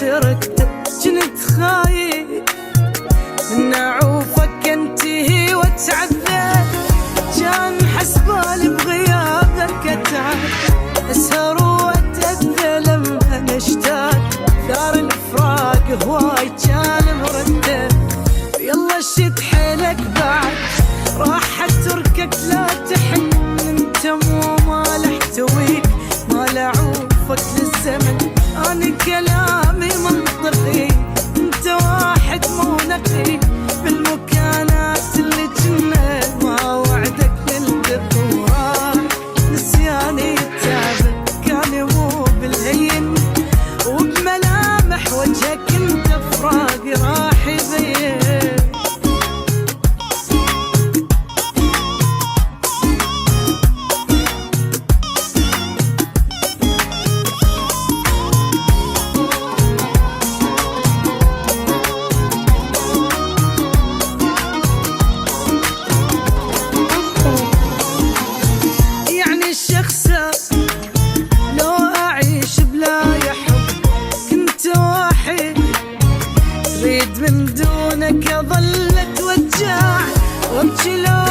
تركته جنت خايف من اعوفك انتهي واتعذب، كان حسبالي بغيابك اتعب، اسهر واتأذى لما نشتاق، دار الفراق هواي كان مرتب، يلا شد حيلك بعد راح اتركك لا تحن، انت مو مال احتويك مال اعوفك للزمن، انا كلامي منطقي انت واحد مو نقي، بالمكانات اللي جنة ما وعدك للدقوة، نسياني تعبك كان مو بالهين، وبملامح وجهك انت فراقي راح يبين. لو أعيش بلا يحب كنت واحد، تريد من دونك أظل أتوجع وابكي لو